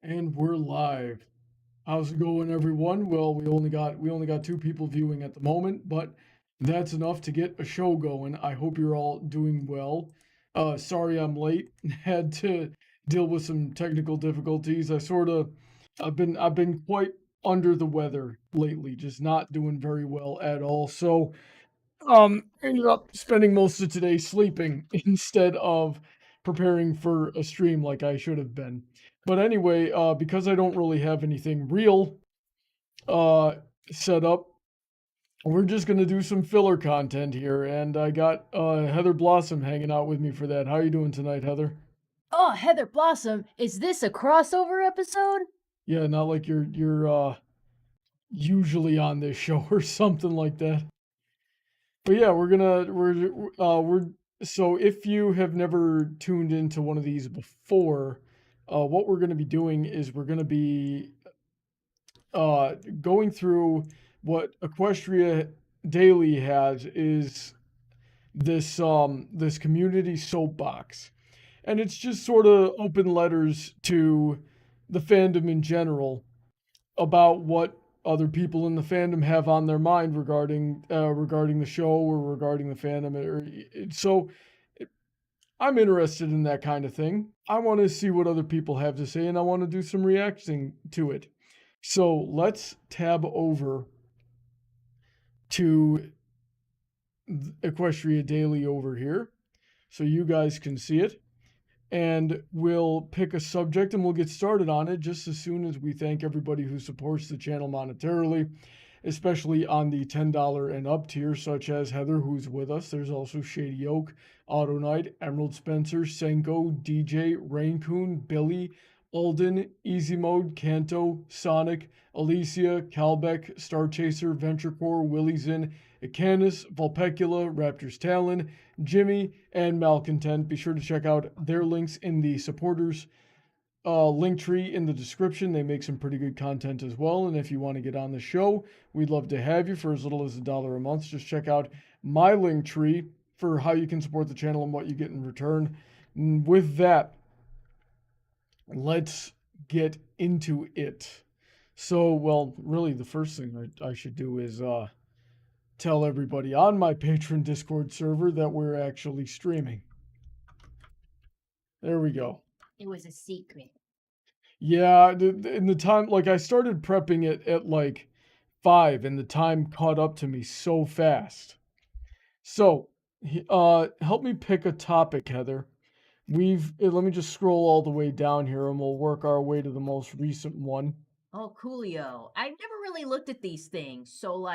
And we're live. How's it going, everyone? Well, we only got two people viewing at the moment, but that's enough to get a show going. I hope you're all doing well. Sorry I'm late. Had to deal with some technical difficulties. I've been quite under the weather lately, just not doing very well at all. So ended up spending most of today sleeping instead of preparing for a stream like I should have been. But anyway, because I don't really have anything real uh set up, we're just gonna do some filler content here, and I got Heather Blossom hanging out with me for that. How you doing tonight, Heather? Oh, Heather Blossom, is this a crossover episode? Yeah, not like you're usually on this show or something like that. But yeah, we're so if you have never tuned into one of these before, what we're gonna be doing is we're gonna be going through what Equestria Daily has is this community soapbox. And it's just sort of open letters to the fandom in general about what other people in the fandom have on their mind regarding the show or regarding the fandom. So I'm interested in that kind of thing. I want to see what other people have to say, and I want to do some reacting to it. So let's tab over to Equestria Daily over here, so you guys can see it. And we'll pick a subject and we'll get started on it just as soon as we thank everybody who supports the channel monetarily, especially on the $10 and up tier, such as Heather, who's with us. There's also Shady Oak, Autoknight, Emerald Spencer, Senko, DJ, Rein-Kun, Billy, Alden, Easy Mode, Kanto, Sonic, Alicia, Calbeck, StarChaser, VentureCorp, Willyzin, Icanus, Vulpecula, Raptor's Talon, Jimmy, and Malcontent. Be sure to check out their links in the supporters link tree in the description. They make some pretty good content as well. And if you want to get on the show, we'd love to have you for as little as $1 a month. Just check out my link tree for how you can support the channel and what you get in return. And with that, let's get into it. So, well, really, the first thing I should do is tell everybody on my patron Discord server that we're actually streaming. There we go. It was a secret. Yeah, in the time, like I started prepping it at like 5, and the time caught up to me so fast. So, help me pick a topic, Heather. Let me just scroll all the way down here, and we'll work our way to the most recent one. Oh, coolio. I've never really looked at these things. So,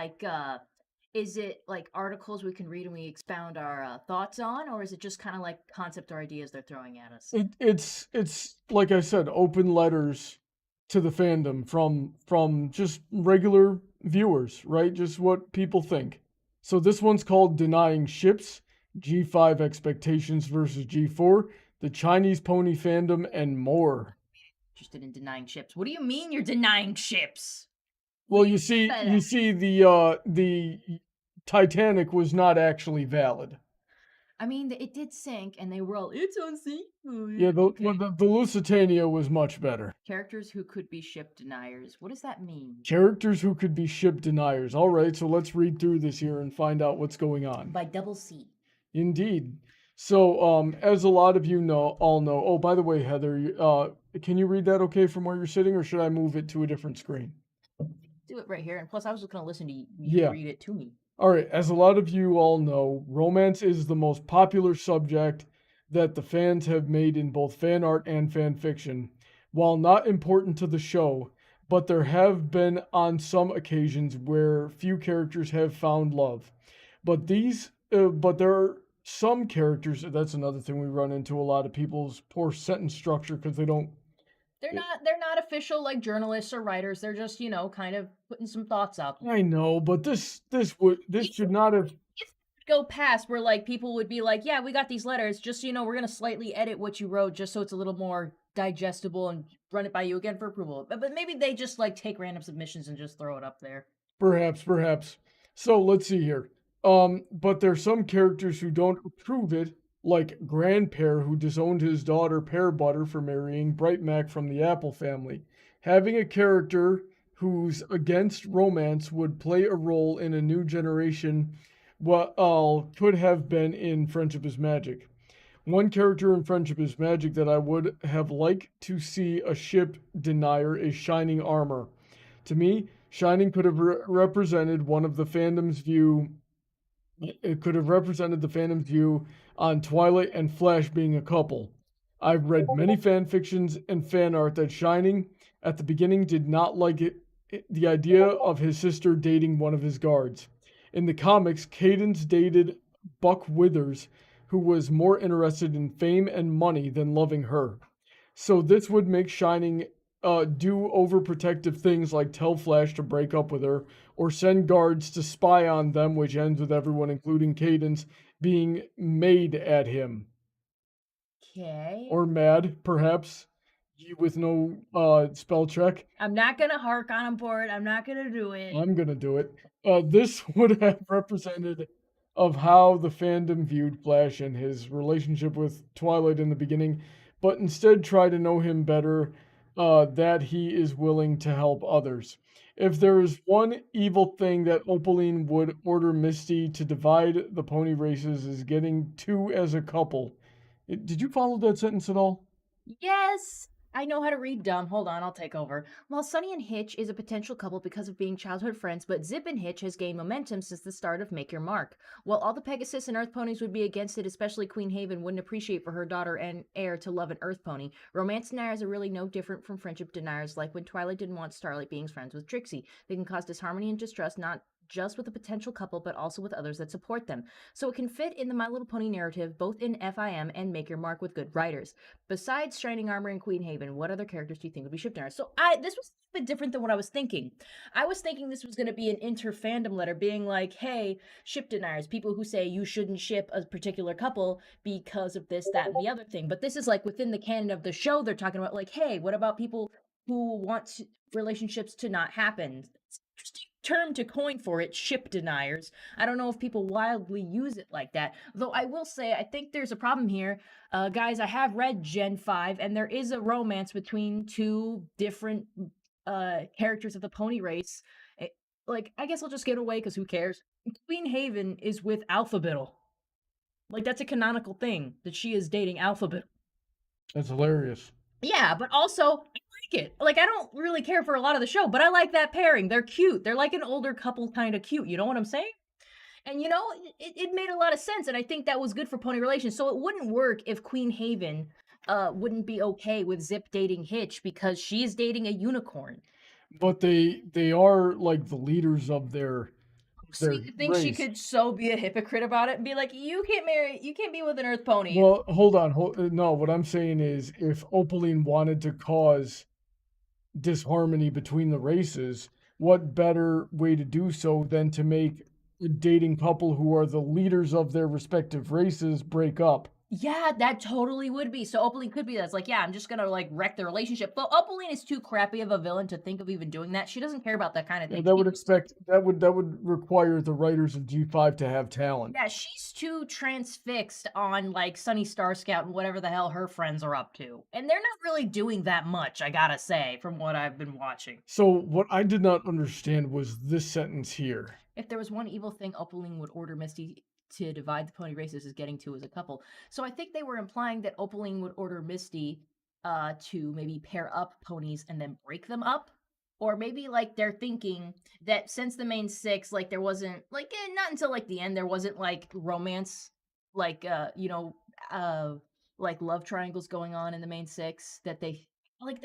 is it like articles we can read and we expound our thoughts on, or is it just kind of like concept or ideas they're throwing at us? It's like I said, open letters to the fandom from just regular viewers, right? Just what people think. So this one's called Denying Ships, G5 Expectations versus G4, the Chinese Pony Fandom, and more. Interested in denying ships. What do you mean you're denying ships? Well, you see the Titanic was not actually valid. I mean, it did sink, and they were all, it's unsafe. Yeah, the Lusitania was much better. Characters who could be ship deniers. What does that mean? Characters who could be ship deniers. All right, so let's read through this here and find out what's going on. By Double C. Indeed. So, as a lot of you all know. Oh, by the way, Heather, can you read that okay from where you're sitting, or should I move it to a different screen? Do it right here, and plus I was just gonna listen to you Yeah. read it to me. All right, as a lot of you all know, romance is the most popular subject that the fans have made in both fan art and fan fiction. While not important to the show, but there have been on some occasions where few characters have found love. But there are some characters. That's another thing we run into. A lot of people's poor sentence structure because they don't. They're not official like journalists or writers. They're just, kind of putting some thoughts out. I know, but this should not have. Go past where like people would be like, yeah, we got these letters, just we're gonna slightly edit what you wrote just so it's a little more digestible and run it by you again for approval. But maybe they just like take random submissions and just throw it up there. Perhaps. So let's see here. But there's some characters who don't approve it like Grandpair, who disowned his daughter Pear Butter for marrying Bright Mac from the Apple family. Having a character who's against romance would play a role in a new generation what could have been in Friendship is Magic. One character in Friendship is Magic that I would have liked to see a ship denier is Shining Armor. To me, Shining could have represented one of the fandom's view. It could have represented the fandom's view on Twilight and Flash being a couple. I've read many fan fictions and fan art that Shining at the beginning did not like the idea of his sister dating one of his guards. In the comics, Cadence dated Buck Withers, who was more interested in fame and money than loving her. So this would make Shining do overprotective things like tell Flash to break up with her, or send guards to spy on them, which ends with everyone, including Cadence, being made at him. Okay. Or mad, perhaps, with no spell check. I'm not gonna hark on board. I'm not gonna do it. I'm gonna do it. This would have represented of how the fandom viewed Flash and his relationship with Twilight in the beginning, but instead try to know him better, that he is willing to help others. If there is one evil thing that Opaline would order Misty to divide the pony races is getting two as a couple. Did you follow that sentence at all? Yes! I know how to read dumb. Hold on, I'll take over. While Sunny and Hitch is a potential couple because of being childhood friends, but Zip and Hitch has gained momentum since the start of Make Your Mark. While all the Pegasus and Earth ponies would be against it, especially Queen Haven wouldn't appreciate for her daughter and heir to love an Earth pony, romance deniers are really no different from friendship deniers, like when Twilight didn't want Starlight being friends with Trixie. They can cause disharmony and distrust not just with a potential couple, but also with others that support them. So it can fit in the My Little Pony narrative, both in FIM and Make Your Mark with good writers. Besides Shining Armor and Queen Haven, what other characters do you think would be ship deniers? So this was a bit different than what I was thinking. I was thinking this was going to be an inter-fandom letter being like, hey, ship deniers, people who say you shouldn't ship a particular couple because of this, that, and the other thing. But this is like within the canon of the show, they're talking about like, hey, what about people who want relationships to not happen? It's an interesting term to coin for it, ship deniers. I don't know if people wildly use it like that. Though I will say, I think there's a problem here. Guys, I have read Gen 5, and there is a romance between two different characters of the pony race. I guess I'll just get away, because who cares? Queen Haven is with Alphabettle. Like, that's a canonical thing, that she is dating Alphabettle. That's hilarious. Yeah, but also, I like it. Like, I don't really care for a lot of the show, but I like that pairing. They're cute. They're like an older couple kind of cute. You know what I'm saying? And, you know, it made a lot of sense, and I think that was good for pony relations. So it wouldn't work if Queen Haven wouldn't be okay with Zip dating Hitch because she's dating a unicorn. But they are like the leaders of their So you think she could so be a hypocrite about it and be like, you can't be with an Earth pony. Well, hold on. No, what I'm saying is if Opaline wanted to cause disharmony between the races, what better way to do so than to make a dating couple who are the leaders of their respective races break up? Yeah, that totally would be. So Opaline could be that. It's like, yeah, I'm just gonna like wreck the relationship. But Opaline is too crappy of a villain to think of even doing that. She doesn't care about that kind of thing. That would require the writers of G5 to have talent. Yeah, she's too transfixed on like Sunny Star Scout and whatever the hell her friends are up to. And they're not really doing that much, I gotta say, from what I've been watching. So what I did not understand was this sentence here. If there was one evil thing Opaline would order Misty to divide the pony races is getting to as a couple. So I think they were implying that Opaline would order Misty to maybe pair up ponies and then break them up. Or maybe like they're thinking that since the main six, like there wasn't like not until like the end there wasn't like romance, like like love triangles going on in the main six that they like.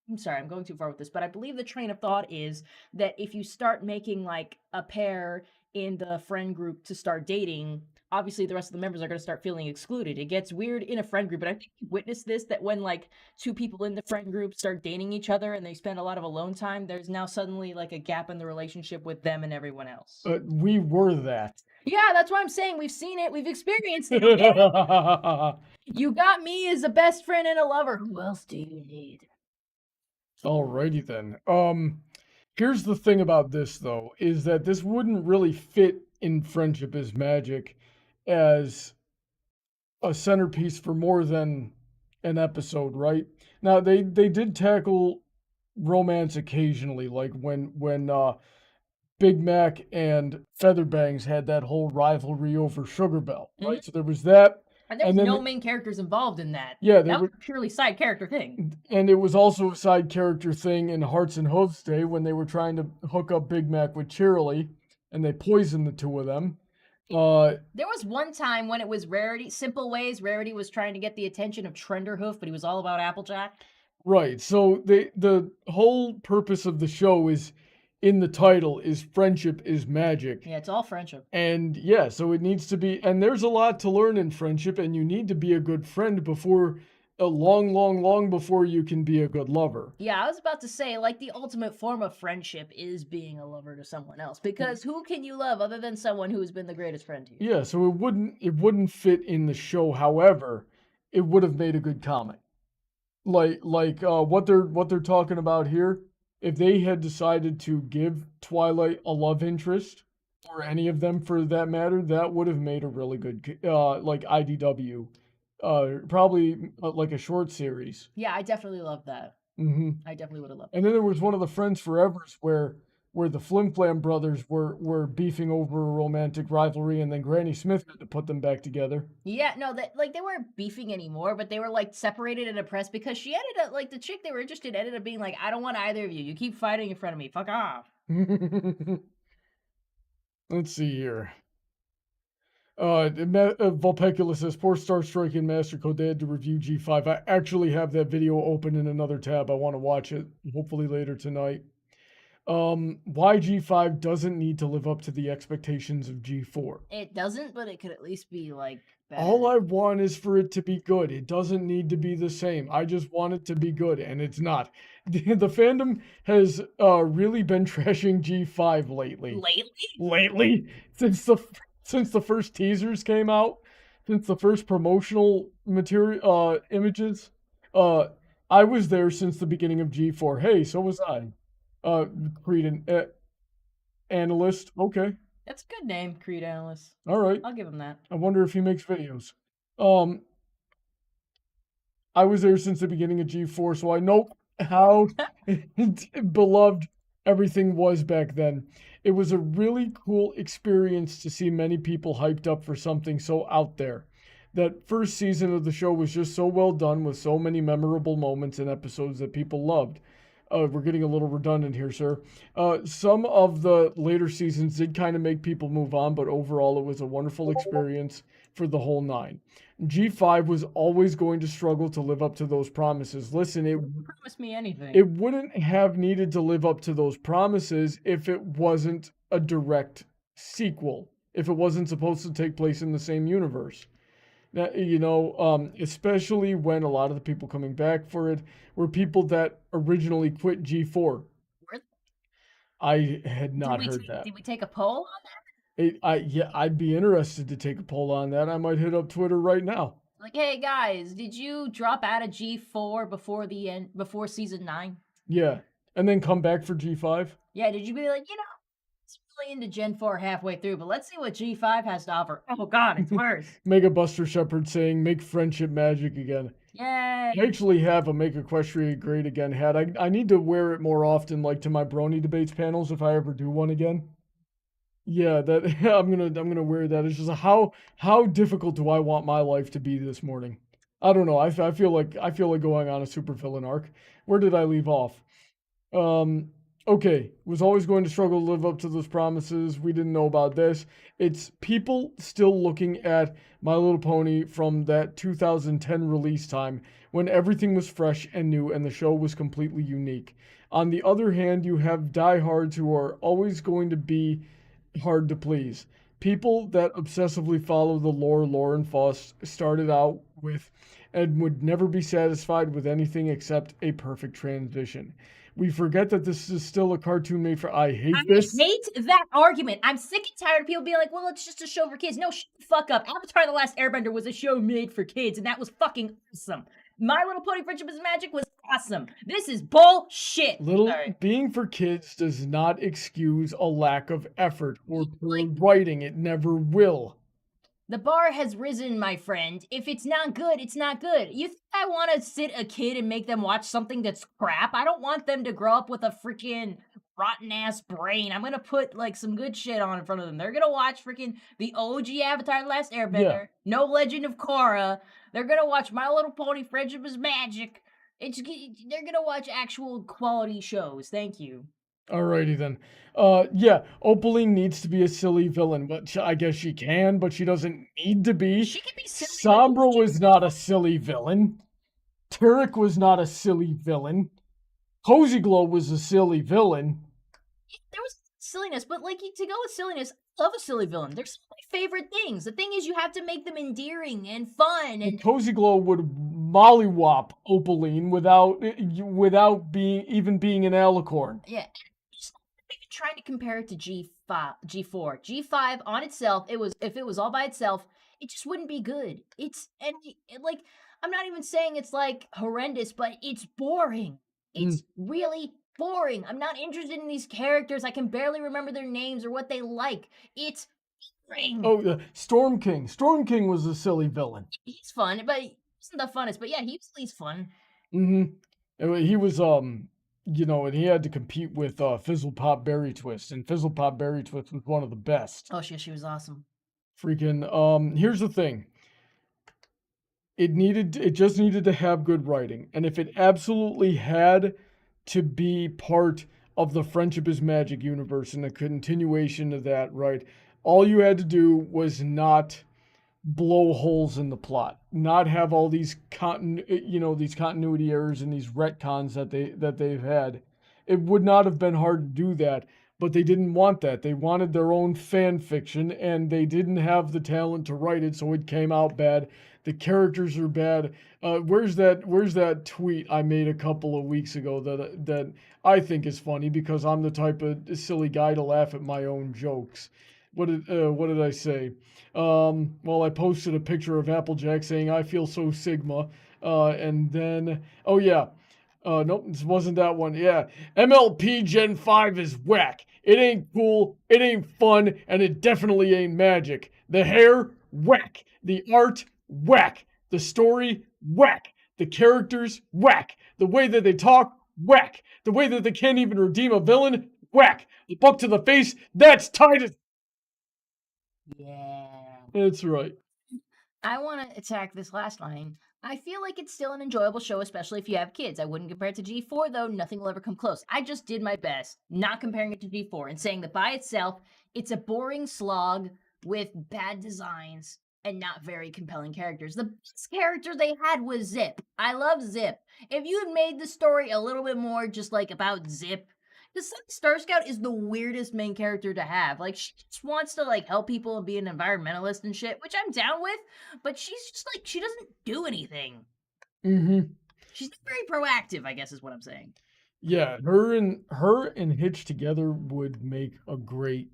I'm sorry, I'm going too far with this, but I believe the train of thought is that if you start making like a pair in the friend group to start dating, obviously the rest of the members are going to start feeling excluded. It gets weird in a friend group, and I think you witnessed this, that when like two people in the friend group start dating each other and they spend a lot of alone time, there's now suddenly like a gap in the relationship with them and everyone else. We were that. Yeah, that's why I'm saying we've seen it, we've experienced it. Okay? You got me as a best friend and a lover. Who else do you need? Alrighty then. Here's the thing about this, though, is that this wouldn't really fit in Friendship is Magic as a centerpiece for more than an episode, right? Now they did tackle romance occasionally, like when Big Mac and Featherbangs had that whole rivalry over Sugar Bell, right? So there was that. And there was no main characters involved in that. Yeah, that was a purely side character thing. And it was also a side character thing in Hearts and Hooves Day when they were trying to hook up Big Mac with Cheerilee, and they poisoned the two of them. There was one time when it was Rarity, Simple Ways. Rarity was trying to get the attention of Trenderhoof, but he was all about Applejack. Right. So the whole purpose of the show is, in the title, is friendship is magic. Yeah, it's all friendship. And yeah, so it needs to be, and there's a lot to learn in friendship, and you need to be a good friend before, long before you can be a good lover. Yeah, I was about to say, like, the ultimate form of friendship is being a lover to someone else, because who can you love other than someone who has been the greatest friend to you? Yeah, so it wouldn't fit in the show. However, it would have made a good comic. Like what they're talking about here, if they had decided to give Twilight a love interest, or any of them for that matter, that would have made a really good like IDW, probably like a short series. Yeah, I definitely love that. I definitely would have loved it. And then there was one of the Friends Forevers where the Flim Flam brothers were beefing over a romantic rivalry, and then Granny Smith had to put them back together. Yeah, no, they weren't beefing anymore, but they were like separated and oppressed because she ended up, like, the chick they were interested in ended up being like, I don't want either of you. You keep fighting in front of me. Fuck off. Let's see here. Vulpecula says, poor Star Strike and Master Code, they had to review G5. I actually have that video open in another tab. I want to watch it, hopefully later tonight. Why G5 doesn't need to live up to the expectations of G4. It doesn't, but it could at least be, like, better. All I want is for it to be good. It doesn't need to be the same. I just want it to be good, and it's not. The fandom has really been trashing G5 lately. Lately? Since the first teasers came out, since the first promotional material images. I was there since the beginning of G4. Hey, so was I. Creed Analyst. Okay. That's a good name, Creed Analyst. All right. I'll give him that. I wonder if he makes videos. I was there since the beginning of G4, so I know how beloved everything was back then. It was a really cool experience to see many people hyped up for something so out there. That first season of the show was just so well done, with so many memorable moments and episodes that people loved. We're getting a little redundant here, sir. Some of the later seasons did kind of make people move on, but overall it was a wonderful experience for the whole 9. G5 was always going to struggle to live up to those promises. Listen, it promise me anything. It wouldn't have needed to live up to those promises if it wasn't a direct sequel, if it wasn't supposed to take place in the same universe. Now, especially when a lot of the people coming back for it were people that originally quit G4. I had not heard that. Did we take a poll on that? I'd be interested to take a poll on that. I might hit up Twitter right now. Like, hey guys, did you drop out of G4 before season 9? Yeah, and then come back for G5? Yeah, did you be like, it's really into Gen 4 halfway through, but let's see what G5 has to offer. Oh god, it's worse. Mega Buster Shepherd saying, make friendship magic again. Yay! I actually have a Make Equestria Great Again hat. I need to wear it more often, like to my Brony debates panels, if I ever do one again. Yeah, that I'm gonna wear that. It's just how difficult do I want my life to be this morning? I don't know. I feel like going on a supervillain arc. Where did I leave off? Okay, was always going to struggle to live up to those promises. We didn't know about this. It's people still looking at My Little Pony from that 2010 release time when everything was fresh and new and the show was completely unique. On the other hand, you have diehards who are always going to be hard to please. People that obsessively follow the lore Lauren Foss started out with and would never be satisfied with anything except a perfect transition. We forget that this is still a cartoon made for... I hate that argument. I'm sick and tired of people being like, well, it's just a show for kids. No, shut the fuck up. Avatar: The Last Airbender was a show made for kids, and that was fucking awesome. My Little Pony Friendship is Magic was awesome. This is bullshit. Being for kids does not excuse a lack of effort or poor writing. It never will. The bar has risen, my friend. If it's not good, it's not good. You think I want to sit a kid and make them watch something that's crap? I don't want them to grow up with a freaking rotten ass brain. I'm gonna put like some good shit on in front of them. They're gonna watch freaking the OG Avatar: The Last Airbender, Yeah. No Legend of Korra. They're gonna watch My Little Pony: Friendship is Magic. They're gonna watch actual quality shows. Thank you. Alrighty then. Yeah, Opaline needs to be a silly villain, but I guess she can, but she doesn't need to be. She can be silly. Sombra was not a silly villain. Turek was not a silly villain. Cozy Glow was a silly villain. There was silliness, but like to go with silliness, I love a silly villain. They're some of my favorite things. The thing is, you have to make them endearing and fun. And Cozy Glow would mollywop Opaline without being an alicorn. yeah, just trying to compare it to G5, G4, G5 on itself. If it was all by itself, it just wouldn't be good. Like I'm not even saying it's like horrendous, but it's boring. It's really boring. I'm not interested in these characters. I can barely remember their names or what they like. It's boring. Oh, Storm King. Storm King was a silly villain. He's fun, but he wasn't the funnest. But yeah, he was at least fun. He was and he had to compete with Fizzle Pop Berry Twist, and Fizzle Pop Berry Twist was one of the best. Oh, she was awesome. Freaking here's the thing. It just needed to have good writing. And if it absolutely had to be part of the Friendship is Magic universe and a continuation of that, right? All you had to do was not blow holes in the plot, not have all these these continuity errors and these retcons that they've had. It would not have been hard to do that, but they didn't want that. They wanted their own fan fiction, and they didn't have the talent to write it, so it came out bad. The characters are bad. Where's that tweet I made a couple of weeks ago that I think is funny because I'm the type of silly guy to laugh at my own jokes. What did I say? Well, I posted a picture of Applejack saying I feel so Sigma, and then nope, this wasn't that one. Yeah, MLP Gen 5 is whack. It ain't cool, it ain't fun, and it definitely ain't magic. The hair, whack. The art, whack. The story, whack. The characters, whack. The way that they talk, whack. The way that they can't even redeem a villain, whack. The buck to the face, that's Titus. Yeah. That's right. I want to attack this last line. I feel like it's still an enjoyable show, especially if you have kids. I wouldn't compare it to G4, though. Nothing will ever come close. I just did my best, not comparing it to G4 and saying that by itself, it's a boring slog with bad designs and not very compelling characters. The best character they had was Zip. I love Zip. If you had made the story a little bit more just like about Zip, because Star Scout is the weirdest main character to have. Like, she just wants to, like, help people and be an environmentalist and shit, which I'm down with, but she's just, like, she doesn't do anything. She's not very proactive, I guess is what I'm saying. Yeah, her and Hitch together would make a great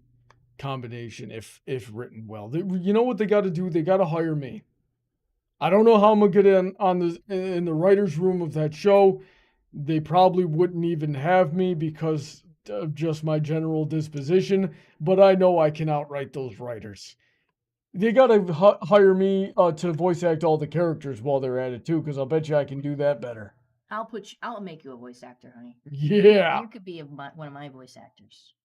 combination if written well. You know what they got to do? They got to hire me. I don't know how I'm gonna get in the writers' room of that show. They probably wouldn't even have me because of just my general disposition, but I know I can outright those writers. They gotta hire me to voice act all the characters while they're at it too, because I'll bet you I can do that better. I'll make you a voice actor, honey. Yeah. You could be one of my voice actors.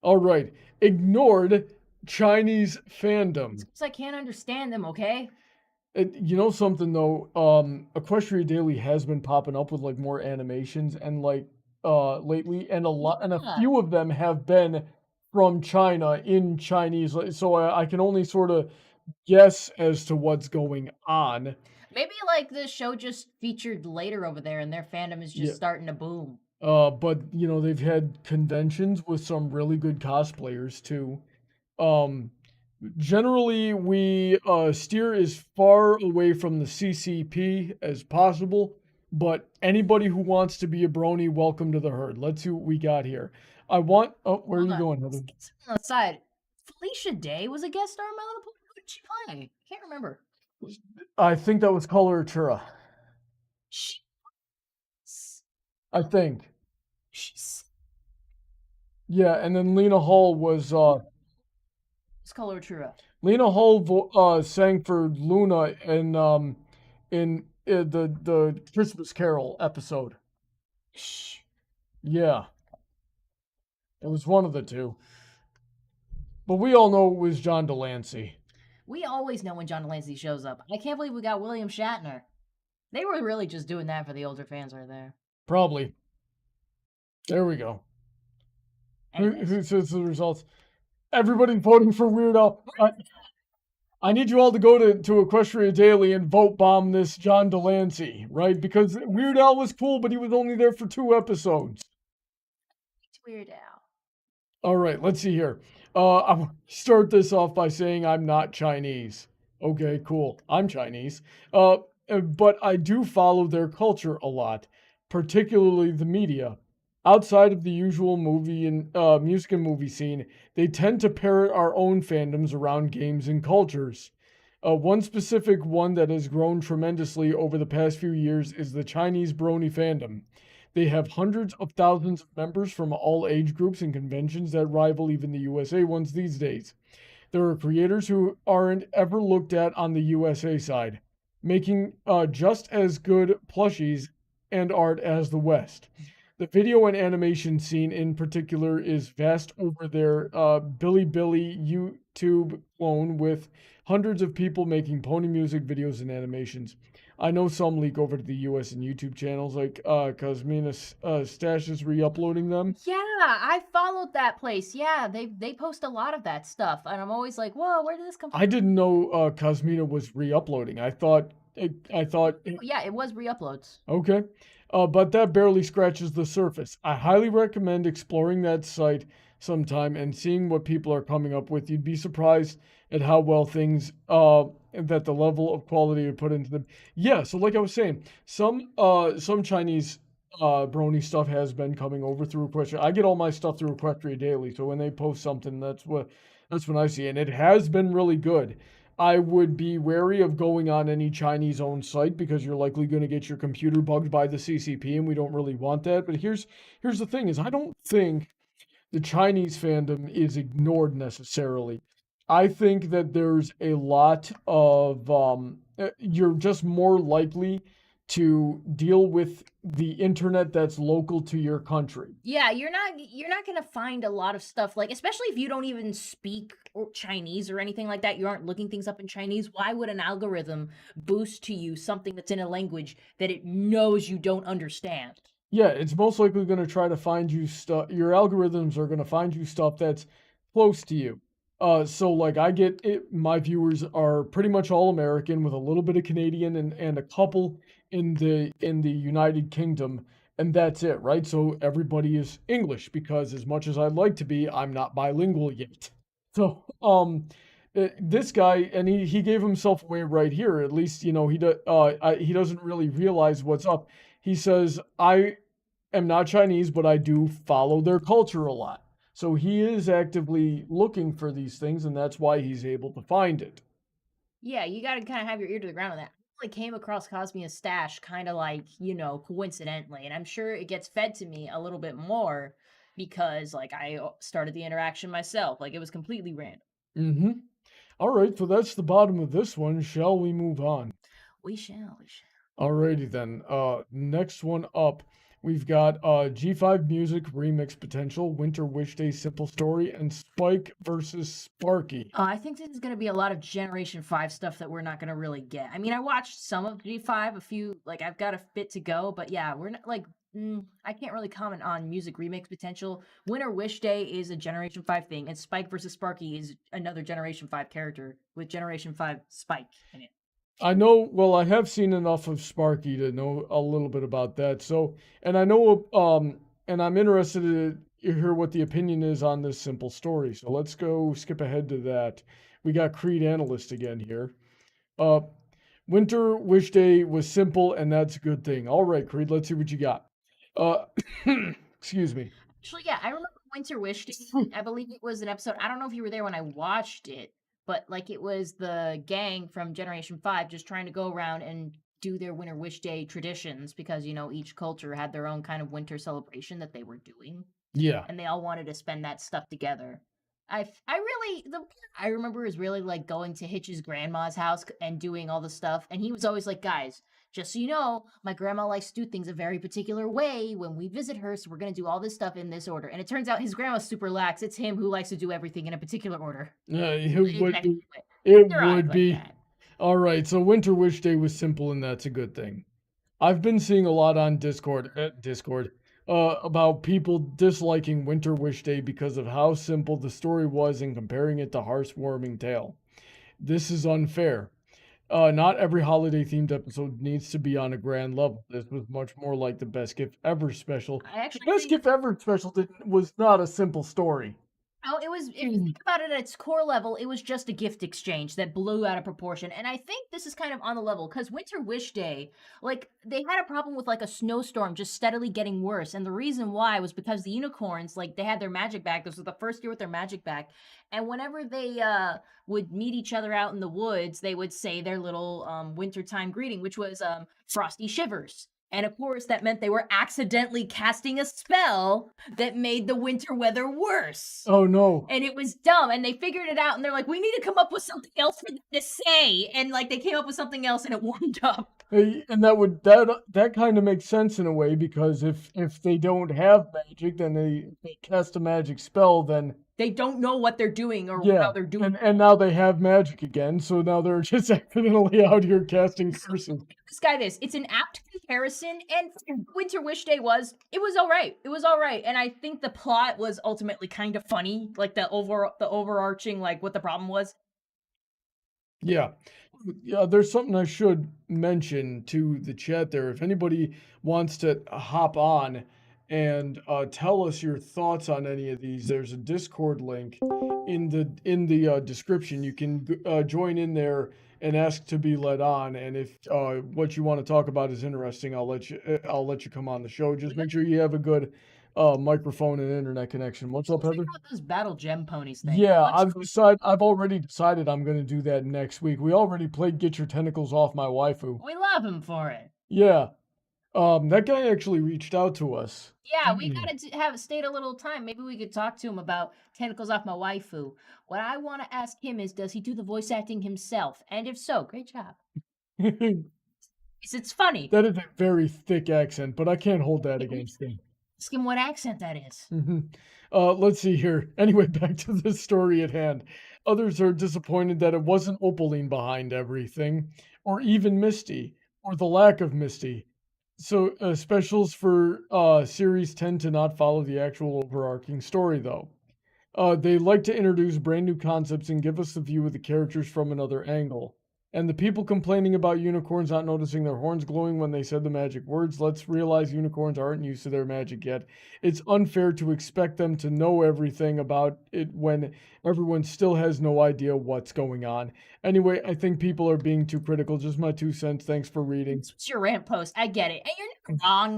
All right. Ignored Chinese fandom. Because I can't understand them, okay? You know something though, Equestria Daily has been popping up with like more animations and like lately, and a few of them have been from China in Chinese, so I can only sort of guess as to what's going on. Maybe like the show just featured later over there and their fandom is just starting to boom. But you know, they've had conventions with some really good cosplayers too. Generally, we steer as far away from the CCP as possible, but anybody who wants to be a brony, welcome to the herd. Let's see what we got here. Where are you going, Heather? On the side, Felicia Day was a guest star in My Little Pony. Who did she play? I can't remember. I think that was Coloratura. I think. Yeah, and then Lena Hall was... It's Coloratura. Lena Hull sang for Luna in the Christmas Carol episode. Yeah, it was one of the two. But we all know it was John Delancey. We always know when John Delancey shows up. I can't believe we got William Shatner. They were really just doing that for the older fans right there. Probably. There we go. Who says the results? Everybody voting for Weird Al. I need you all to go to Equestria Daily and vote bomb this John Delancey, right? Because Weird Al was cool, but he was only there for 2 episodes. It's Weird Al. All right, let's see here. I'll start this off by saying I'm not Chinese. Okay, cool. I'm Chinese. But I do follow their culture a lot, particularly the media. Outside of the usual movie and music and movie scene, they tend to parrot our own fandoms around games and cultures. One specific one that has grown tremendously over the past few years is the Chinese Brony fandom. They have hundreds of thousands of members from all age groups and conventions that rival even the USA ones these days. There are creators who aren't ever looked at on the USA side, making just as good plushies and art as the West. The video and animation scene in particular is vast over their Billy YouTube clone with hundreds of people making pony music videos and animations. I know some leak over to the US and YouTube channels like Cosmina Stash is re-uploading them. Yeah, I followed that place. Yeah, they post a lot of that stuff, and I'm always like, whoa, where did this come from? I didn't know Cosmina was re-uploading. I thought. Yeah, it was re-uploads. Okay. But that barely scratches the surface. I highly recommend exploring that site sometime and seeing what people are coming up with. You'd be surprised at how well things, that the level of quality you put into them. Yeah, so like I was saying, some Chinese Brony stuff has been coming over through Equestria. I get all my stuff through Equestria Daily, so when they post something, that's when I see it. And it has been really good. I would be wary of going on any Chinese-owned site because you're likely going to get your computer bugged by the CCP, and we don't really want that. But here's the thing: is I don't think the Chinese fandom is ignored necessarily. I think that there's a lot of you're just more likely to deal with the internet that's local to your country. Yeah, you're not gonna find a lot of stuff like, especially if you don't even speak Chinese or anything like that. You aren't looking things up in Chinese. Why would an algorithm boost to you something that's in a language that it knows you don't understand? Yeah, it's most likely going to try to find you stuff. Your algorithms are going to find you stuff that's close to you. So like I get it, my viewers are pretty much all American with a little bit of Canadian and a couple in the United Kingdom, and that's it, right? So everybody is English because as much as I'd like to be, I'm not bilingual yet. So this guy, and he gave himself away right here. At least he doesn't really realize what's up. He says, I am not Chinese, but I do follow their culture a lot. So he is actively looking for these things, and that's why he's able to find it. Yeah, you gotta kind of have your ear to the ground on that. I only came across Cosmia's stash kind of like, coincidentally, and I'm sure it gets fed to me a little bit more because, like, I started the interaction myself. Like, it was completely random. Mm-hmm. All right, so that's the bottom of this one. Shall we move on? We shall. Alrighty then. Next one up, we've got G5 Music Remix Potential, Winter Wish Day Simple Story, and Spike versus Sparky. I think this is going to be a lot of Generation 5 stuff that we're not going to really get. I mean, I watched some of G5, I've got a bit to go, but yeah, we're not, I can't really comment on Music Remix Potential. Winter Wish Day is a Generation 5 thing, and Spike versus Sparky is another Generation 5 character with Generation 5 Spike in it. I know, well, I have seen enough of Sparky to know a little bit about that. So, and I know, and I'm interested to hear what the opinion is on this simple story. So let's go skip ahead to that. We got Creed Analyst again here. Winter Wish Day was simple, and that's a good thing. All right, Creed, let's see what you got. Excuse me. Actually, yeah, I remember Winter Wish Day. I believe it was an episode. I don't know if you were there when I watched it, but like it was the gang from Generation 5 just trying to go around and do their Winter Wish Day traditions because, each culture had their own kind of winter celebration that they were doing. Yeah. And they all wanted to spend that stuff together. I remember is really like going to Hitch's grandma's house and doing all the stuff, and he was always like, guys, just so you know, my grandma likes to do things a very particular way when we visit her, so we're gonna do all this stuff in this order. And it turns out his grandma's super lax. It's him who likes to do everything in a particular order. It would be. All right, so Winter Wish Day was simple, and that's a good thing. I've been seeing a lot on Discord, about people disliking Winter Wish Day because of how simple the story was and comparing it to Heartwarming Tale. This is unfair. Not every holiday themed episode needs to be on a grand level. This was much more like the Best Gift Ever special. The Best Gift Ever special was not a simple story. Oh, it was, if you think about it at its core level, it was just a gift exchange that blew out of proportion. And I think this is kind of on the level, because Winter Wish Day, like, they had a problem with, like, a snowstorm just steadily getting worse. And the reason why was because the unicorns, like, they had their magic back. This was the first year with their magic back. And whenever they would meet each other out in the woods, they would say their little wintertime greeting, which was Frosty Shivers. And of course, that meant they were accidentally casting a spell that made the winter weather worse. Oh, no. And it was dumb. And they figured it out. And they're like, we need to come up with something else for them to say. And like, they came up with something else and it warmed up. And that kind of makes sense in a way, because if they don't have magic, then they cast a magic spell, then they don't know what they're doing or how they're doing it. And now they have magic again, so now they're just accidentally out here casting curses. This guy, it's an apt comparison, and Winter Wish Day was all right. It was all right, and I think the plot was ultimately kind of funny, like the overarching, like, what the problem was. Yeah. There's something I should mention to the chat there. If anybody wants to hop on and tell us your thoughts on any of these, there's a Discord link in the description. You can join in there and ask to be let on. And if what you want to talk about is interesting, I'll let you come on the show. Just make sure you have a good microphone and internet connection. What's up, Heather? Those battle gem ponies thing. Yeah, I've already decided I'm going to do that next week. We already played Get Your Tentacles Off My Waifu. We love him for it. Yeah. That guy actually reached out to us. Yeah, we gotta have stayed a little time. Maybe we could talk to him about Tentacles Off My Waifu. What I want to ask him is, does he do the voice acting himself? And if so, great job. It's funny. That is a very thick accent, but I can't hold that against him. Ask him what accent that is. Let's see here. Anyway, back to the story at hand. Others are disappointed that it wasn't Opaline behind everything, or even Misty, or the lack of Misty. So specials for series tend to not follow the actual overarching story, though. They like to introduce brand new concepts and give us the view of the characters from another angle. And the people complaining about unicorns not noticing their horns glowing when they said the magic words, let's realize unicorns aren't used to their magic yet. It's unfair to expect them to know everything about it when everyone still has no idea what's going on. Anyway, I think people are being too critical. Just my 2 cents. Thanks for reading. It's your rant post. I get it. And you're not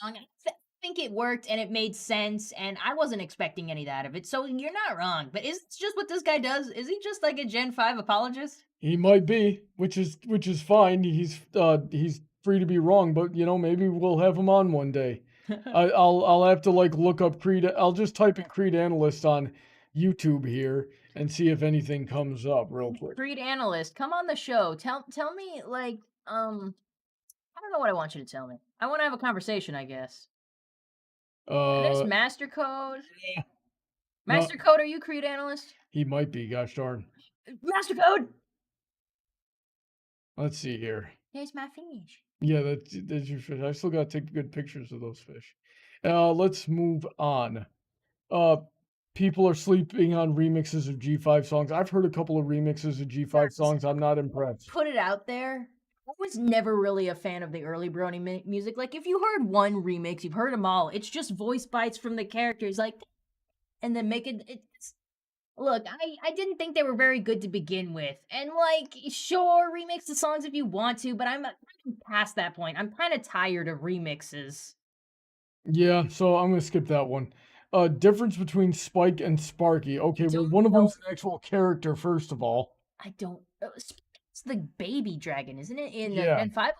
wrong. I think it worked and it made sense, and I wasn't expecting any out of it, so you're not wrong. But is it just what this guy does? Is he just like a Gen 5 apologist? He might be, which is fine. He's free to be wrong, but maybe we'll have him on one day. I'll have to look up Creed. I'll just type in Creed Analyst on YouTube here and see if anything comes up real quick. Creed Analyst, come on the show. Tell me, I don't know what I want you to tell me. I want to have a conversation, I guess. There's Master Code. Yeah. Master Code, are you Creed Analyst? He might be, gosh darn. Master Code! Let's see here. There's my fish. Yeah, that's your fish. I still gotta take good pictures of those fish. Let's move on. People are sleeping on remixes of G5 songs. I've heard a couple of remixes of G5 songs. I'm not impressed. Put it out there. I was never really a fan of the early Brony music. Like, if you heard one remix, you've heard them all. It's just voice bites from the characters, and then make it. Look, I didn't think they were very good to begin with. And, sure, remix the songs if you want to, but I'm past that point. I'm kind of tired of remixes. Yeah, so I'm going to skip that one. Difference between Spike and Sparky. Okay, well, one of them's an actual character, first of all. I don't... It's the baby dragon, isn't it? In yeah. N5?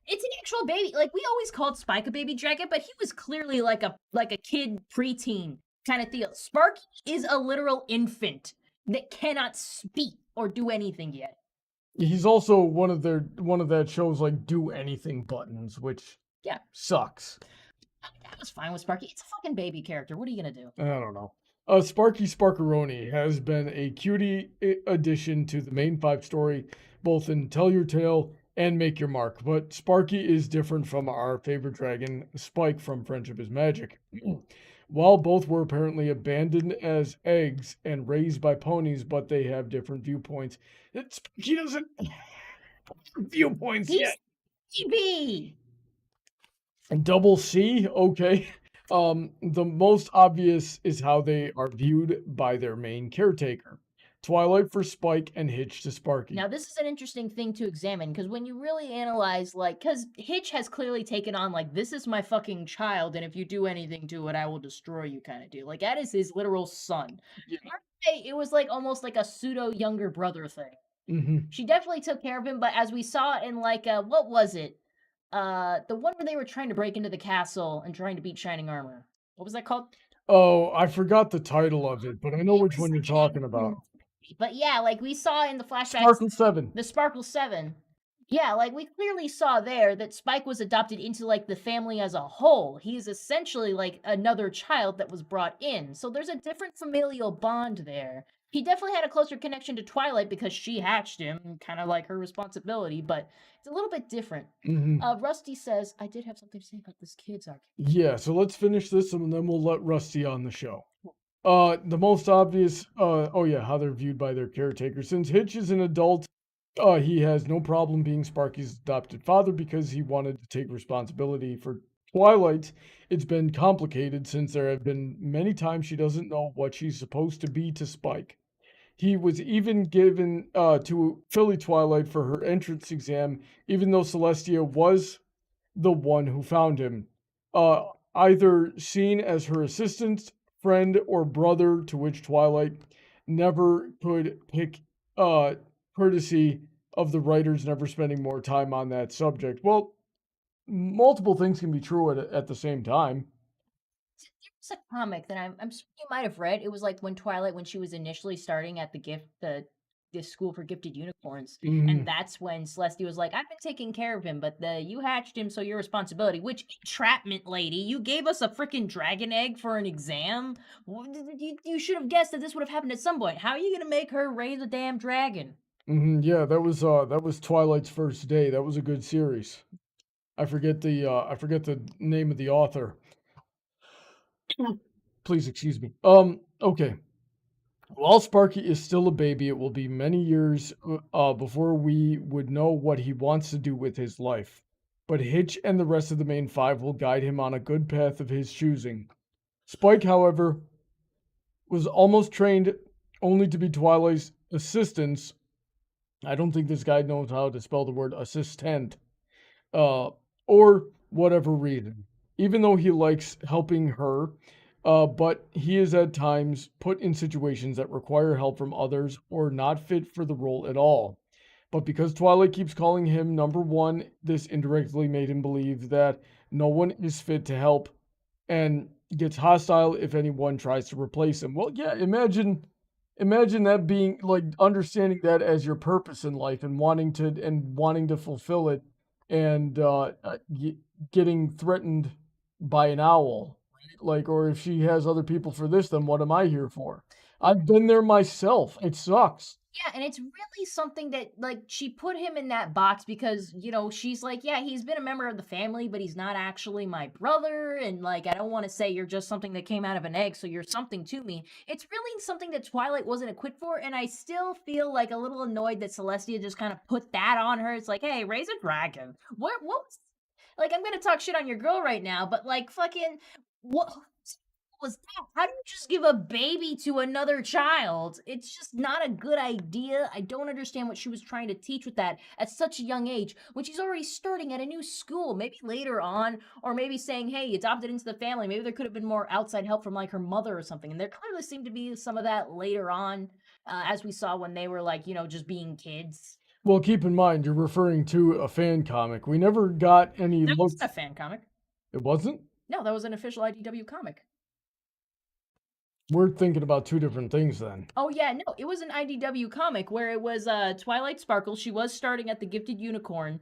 It's an actual baby. We always called Spike a baby dragon, but he was clearly like a kid preteen. kind of deal. Sparky is a literal infant that cannot speak or do anything yet. He's also one of that show's like do anything buttons, which sucks. I was fine with Sparky. It's a fucking baby character. What are you gonna do? I don't know. Sparky Sparkeroni has been a cutie addition to the main 5 story, both in Tell Your Tale and Make Your Mark. But Sparky is different from our favorite dragon, Spike from Friendship is Magic. While both were apparently abandoned as eggs and raised by ponies, but they have different viewpoints. He doesn't have viewpoints yet. TV. And Double C, okay. The most obvious is how they are viewed by their main caretaker. Twilight for Spike and Hitch to Sparky. Now, this is an interesting thing to examine, because when you really analyze, like, because Hitch has clearly taken on, like, this is my fucking child, and if you do anything to it, I will destroy you kind of deal. Like, that is his literal son. Yeah. It was, like, almost like a pseudo-younger brother thing. Mm-hmm. She definitely took care of him, but as we saw in, like, what was it? The one where they were trying to break into the castle and trying to beat Shining Armor. What was that called? Oh, I forgot the title of it, but I know which one you're talking about. But yeah, like we saw in the flashbacks. Sparkle 7. The Sparkle 7. Yeah, like we clearly saw there that Spike was adopted into like the family as a whole. He's essentially like another child that was brought in. So there's a different familial bond there. He definitely had a closer connection to Twilight because she hatched him, kind of like her responsibility, but it's a little bit different. Mm-hmm. Rusty says, I did have something to say about this kid's arc. Yeah, so let's finish this and then we'll let Rusty on the show. The most obvious, how they're viewed by their caretaker. Since Hitch is an adult, he has no problem being Sparky's adopted father because he wanted to take responsibility for Twilight. It's been complicated since there have been many times she doesn't know what she's supposed to be to Spike. He was even given to Philly Twilight for her entrance exam, even though Celestia was the one who found him. Either seen as her assistant, friend, or brother, to which Twilight never could pick courtesy of the writers never spending more time on that subject. Well, multiple things can be true at the same time. There's a comic that I'm sure you might have read. It was like when Twilight, when she was initially starting at the school for gifted unicorns, and that's when Celestia was like, I've been taking care of him, but you hatched him, so your responsibility. Which entrapment, lady, you gave us a freaking dragon egg for an exam. You should have guessed that this would have happened at some point. How are you gonna make her raise a damn dragon? Yeah, that was Twilight's first day. That was a good series. I forget the name of the author. Please excuse me. Okay. While Sparky is still a baby, it will be many years before we would know what he wants to do with his life. But Hitch and the rest of the main 5 will guide him on a good path of his choosing. Spike, however, was almost trained only to be Twilight's assistant. I don't think this guy knows how to spell the word assistant. Or whatever reason. Even though he likes helping her, but he is at times put in situations that require help from others or not fit for the role at all. But because Twilight keeps calling him number 1, this indirectly made him believe that no one is fit to help and gets hostile if anyone tries to replace him. Well, yeah, imagine that being like understanding that as your purpose in life and wanting to fulfill it, and getting threatened by an owl, right? Like, or if she has other people for this, then what am I here for? I've been there myself. It sucks. Yeah, and it's really something that, like, she put him in that box because, you know, she's like, yeah, he's been a member of the family, but he's not actually my brother, and, like, I don't want to say you're just something that came out of an egg, so you're something to me. It's really something that Twilight wasn't equipped for, and I still feel, like, a little annoyed that Celestia just kind of put that on her. It's like, hey, raise a dragon. What was... Like, I'm gonna talk shit on your girl right now, but, like, fucking... What was that? How do you just give a baby to another child? It's just not a good idea. I don't understand what she was trying to teach with that at such a young age when she's already starting at a new school. Maybe later on, or maybe saying, hey, adopted into the family. Maybe there could have been more outside help from like her mother or something. And there clearly seemed to be some of that later on, as we saw when they were like, you know, just being kids. Well, keep in mind, you're referring to a fan comic. We never got any That looks. wasn't a fan comic. It wasn't? No, that was an official IDW comic. We're thinking about two different things then. Oh yeah, no, it was an IDW comic where it was Twilight Sparkle. She was starting at the Gifted Unicorn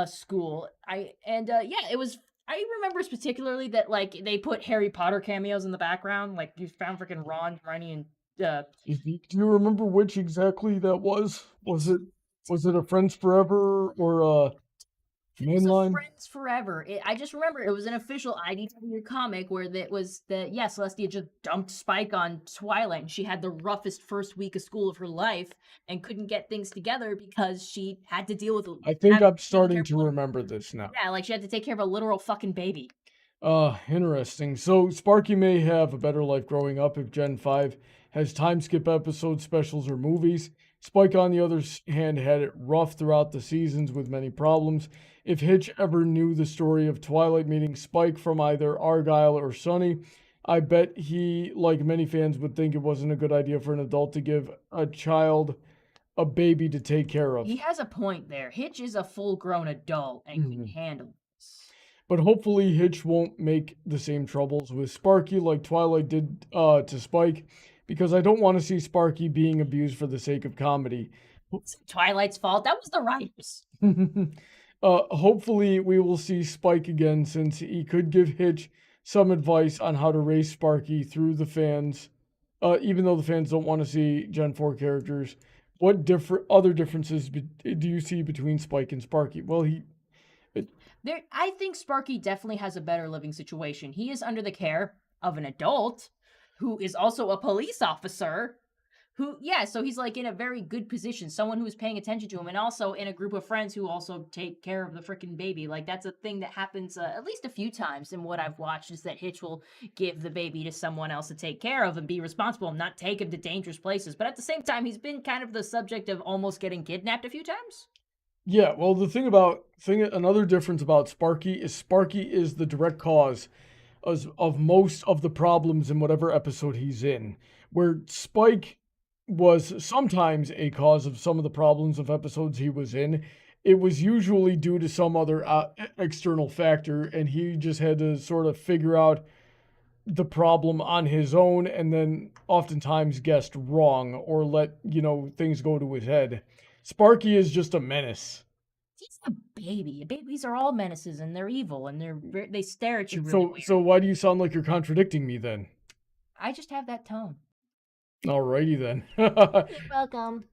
school. Yeah, it was. I remember particularly that like they put Harry Potter cameos in the background. Like you found freaking Ron, Hermione, and Do you remember which exactly that was? Was it a Friends Forever or a it was a Mainline? Friends Forever. I just remember it was an official IDW comic where that was that yeah, Celestia just dumped Spike on Twilight and she had the roughest first week of school of her life and couldn't get things together because she had to deal with I think I'm taking care starting of to remember this now. yeah, like she had to take care of a literal fucking baby. Interesting. So Sparky may have a better life growing up if Gen 5 has time skip episodes, specials, or movies. Spike, on the other hand, had it rough throughout the seasons with many problems. If Hitch ever knew the story of Twilight meeting Spike from either Argyle or Sunny, I bet he, like many fans, would think it wasn't a good idea for an adult to give a child a baby to take care of. He has a point there. Hitch is a full-grown adult and can handle this. But hopefully Hitch won't make the same troubles with Sparky like Twilight did to Spike, because I don't want to see Sparky being abused for the sake of comedy. It's Twilight's fault. That was the writers. Hopefully we will see Spike again, since he could give Hitch some advice on how to raise Sparky through the fans. Even though the fans don't want to see Gen 4 characters. What other differences do you see between Spike and Sparky? Well, I think Sparky definitely has a better living situation. He is under the care of an adult who is also a police officer so he's like in a very good position, someone who is paying attention to him, and also in a group of friends who also take care of the freaking baby. Like that's a thing that happens at least a few times in what I've watched, is that Hitch will give the baby to someone else to take care of and be responsible and not take him to dangerous places. But at the same time, he's been kind of the subject of almost getting kidnapped a few times. yeah, well, another difference about Sparky is the direct cause of most of the problems in whatever episode he's in. Where Spike was sometimes a cause of some of the problems of episodes he was in, it was usually due to some other external factor, and he just had to sort of figure out the problem on his own, and then oftentimes guessed wrong or let things go to his head. Sparky is just a menace. He's a baby. Babies are all menaces, and they're evil, and they stare at you really So weird. so why do you sound like you're contradicting me then? I just have that tone. Alrighty then. You're welcome.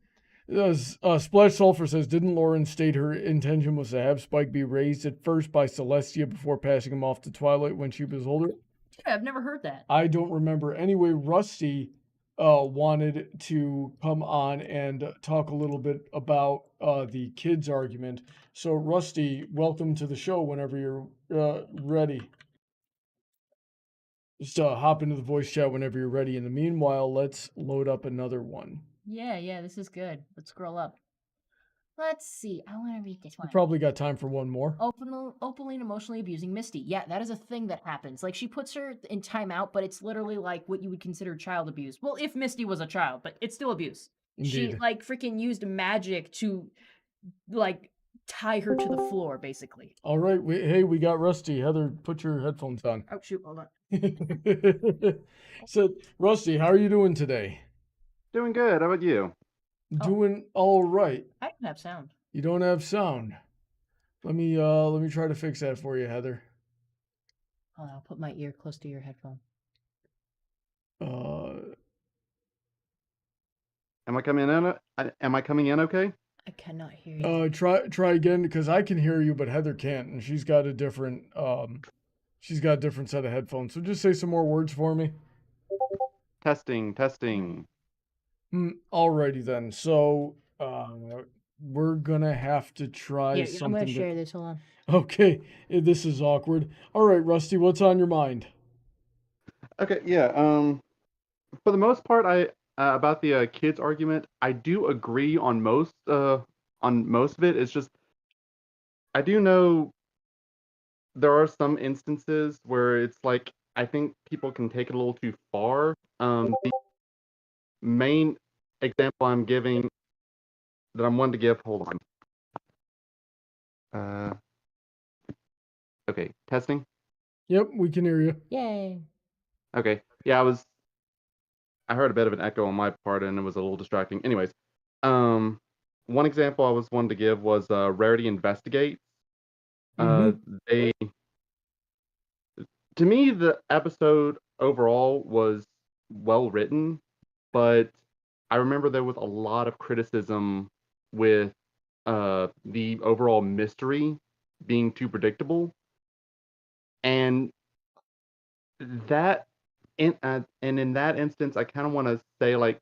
Splash Sulfur says, didn't Lauren state her intention was to have Spike be raised at first by Celestia before passing him off to Twilight when she was older? Yeah, I've never heard that. I don't remember. Anyway, Rusty wanted to come on and talk a little bit about the kids argument. So, Rusty, welcome to the show whenever you're ready. Just hop into the voice chat whenever you're ready. In the meanwhile, let's load up another one. Yeah, this is good. Let's scroll up. Let's see. I want to read this one. We probably got time for one more. Openly and emotionally abusing Misty. Yeah, that is a thing that happens. Like, she puts her in timeout, but it's literally like what you would consider child abuse. Well, if Misty was a child, but it's still abuse. Indeed. She, like, freaking used magic to, like, tie her to the floor, basically. All right. Hey, we got Rusty. Heather, put your headphones on. Oh, shoot. Hold on. So, Rusty, how are you doing today? Doing good. How about you? Doing all right. I don't have sound. You don't have sound. Let me try to fix that for you, Heather. I'll put my ear close to your headphone. Am I coming in? Am I coming in okay? I cannot hear you. Try again, because I can hear you, but Heather can't, and she's got a different set of headphones. So just say some more words for me. Testing. Alrighty then. So we're gonna have to try something. I'm gonna share this. Hold on. Okay, this is awkward. All right, Rusty, what's on your mind? Okay, yeah. For the most part, about the kids argument, I do agree on most of it. It's just I do know there are some instances where it's like I think people can take it a little too far. The main example I'm giving that I'm wanting to give. Hold on. Okay, testing. Yep, we can hear you. Yay. Okay, yeah, I heard a bit of an echo on my part, and it was a little distracting. Anyways, one example I was wanted to give was Rarity Investigates. They, to me, the episode overall was well written, but I remember there was a lot of criticism with the overall mystery being too predictable, and that in that instance, I kind of want to say, like,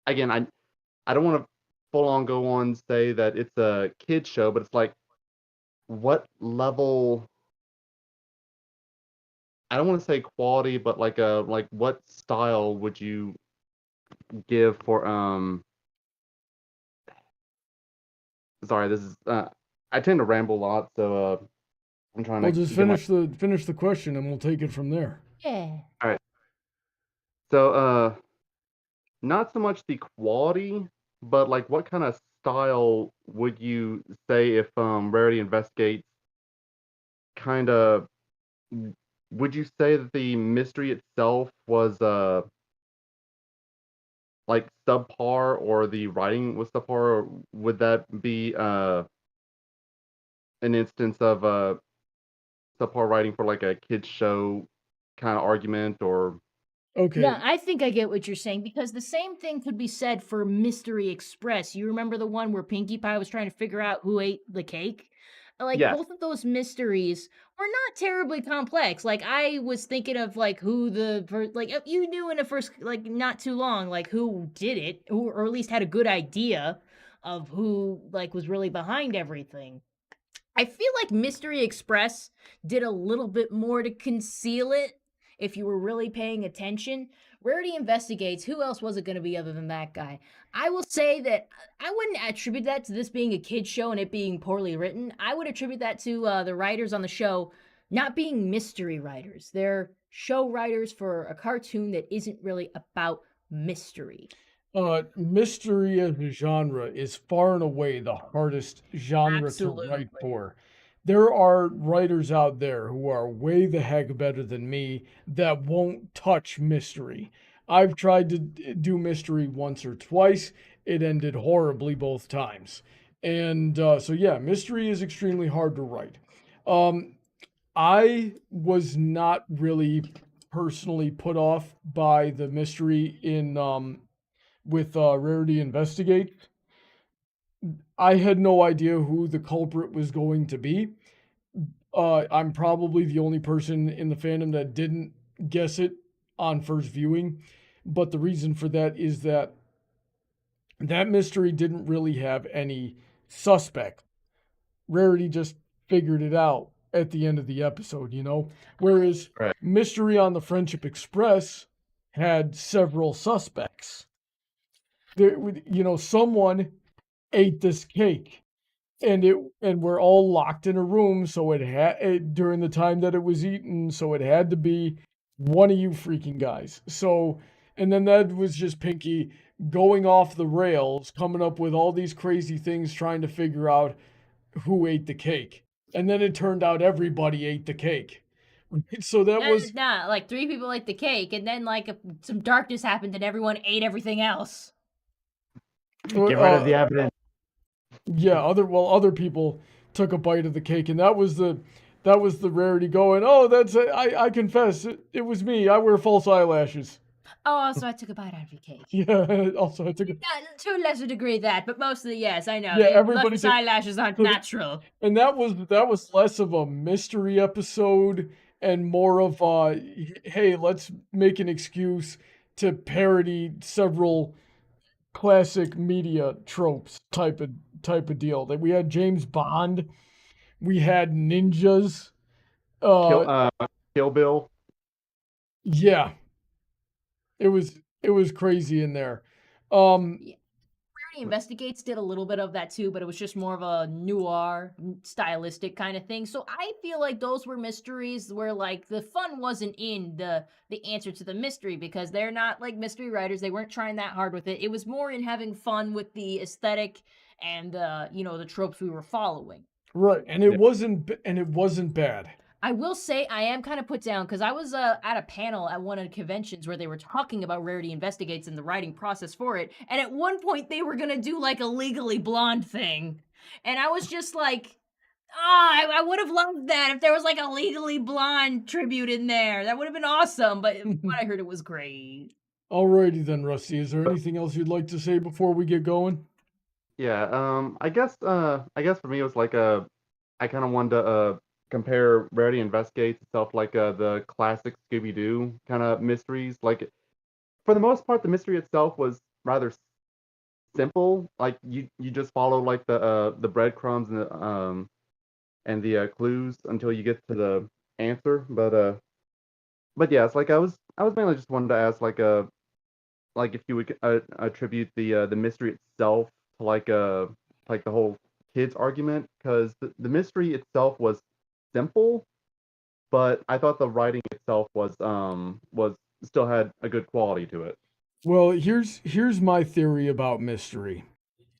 again, I don't want to full on go on say that it's a kid show, but it's like, what level? I don't want to say quality, but like what style would you give for Sorry, this is I tend to ramble a lot, so I'm trying Well, to just get my... finish the question, and we'll take it from there. Yeah. All right. So not so much the quality, but like what kind of style would you say if Rarity Investigates kind of... Would you say that the mystery itself was like subpar, or the writing was subpar, or would that be an instance of subpar writing for like a kids show kind of argument? Or Okay. Yeah, I think I get what you're saying, because the same thing could be said for Mystery Express. You remember the one where Pinkie Pie was trying to figure out who ate the cake? Like, Yes. both of those mysteries were not terribly complex. Like, I was thinking of, like, who like, you knew in the first, like, not too long, like, who did it, who, or at least had a good idea of who, like, was really behind everything. I feel like Mystery Express did a little bit more to conceal it if you were really paying attention. Rarity Investigates, who else was it going to be other than that guy? I will say that I wouldn't attribute that to this being a kid's show and it being poorly written. I would attribute that to the writers on the show not being mystery writers. They're show writers for a cartoon that isn't really about mystery. Mystery as a genre is far and away the hardest genre to write Absolutely. for. There are writers out there who are way the heck better than me that won't touch mystery. I've tried to do mystery once or twice. It ended horribly both times. And so, yeah, mystery is extremely hard to write. I was not really personally put off by the mystery in with Rarity Investigate. I had no idea who the culprit was going to be. I'm probably the only person in the fandom that didn't guess it on first viewing. But the reason for that is that that mystery didn't really have any suspect. Rarity just figured it out at the end of the episode, you know? Whereas Right. Mystery on the Friendship Express had several suspects. There, you know, someone ate this cake, and we're all locked in a room, so it had during the time that it was eaten, so it had to be one of you freaking guys. So, and then that was just Pinkie going off the rails, coming up with all these crazy things, trying to figure out who ate the cake. And then it turned out everybody ate the cake. So that was Nah, like 3 people ate the cake, and then like some darkness happened, and everyone ate everything else. Get rid of the evidence. Yeah, other people took a bite of the cake, and that was the Rarity going, oh, that's it. I confess, it was me. I wear false eyelashes. Oh, so I took a bite out of your cake. Yeah, also I took a... To a lesser degree that, but mostly yes, I know. Yeah, everybody Left's took... eyelashes aren't natural. And that was less of a mystery episode and more of hey, let's make an excuse to parody several classic media tropes type of deal. That we had James Bond, we had ninjas, Kill Bill. Yeah, it was crazy in there. Rarity Investigates did a little bit of that too, but it was just more of a noir stylistic kind of thing. So I feel like those were mysteries where like the fun wasn't in the answer to the mystery, because they're not like mystery writers. They weren't trying that hard with it. It was more in having fun with the aesthetic and the tropes we were following. Right, and it wasn't bad. I will say I am kind of put down because I was at a panel at one of the conventions where they were talking about Rarity Investigates and the writing process for it. And at one point they were going to do like a Legally Blonde thing. And I was just like, I would have loved that if there was like a Legally Blonde tribute in there. That would have been awesome. But from what I heard, it was great. Alrighty then, Rusty. Is there anything else you'd like to say before we get going? Yeah, I guess for me it was like I kind of wanted to compare Rarity Investigates itself like the classic Scooby-Doo kind of mysteries. Like for the most part, the mystery itself was rather simple. Like you just follow like the breadcrumbs and the clues until you get to the answer. But yeah, it's like I was mainly just wanted to ask like if you would attribute the mystery itself to like the whole kids argument, because the mystery itself was simple, but I thought the writing itself was still had a good quality to it. Well, here's my theory about mystery,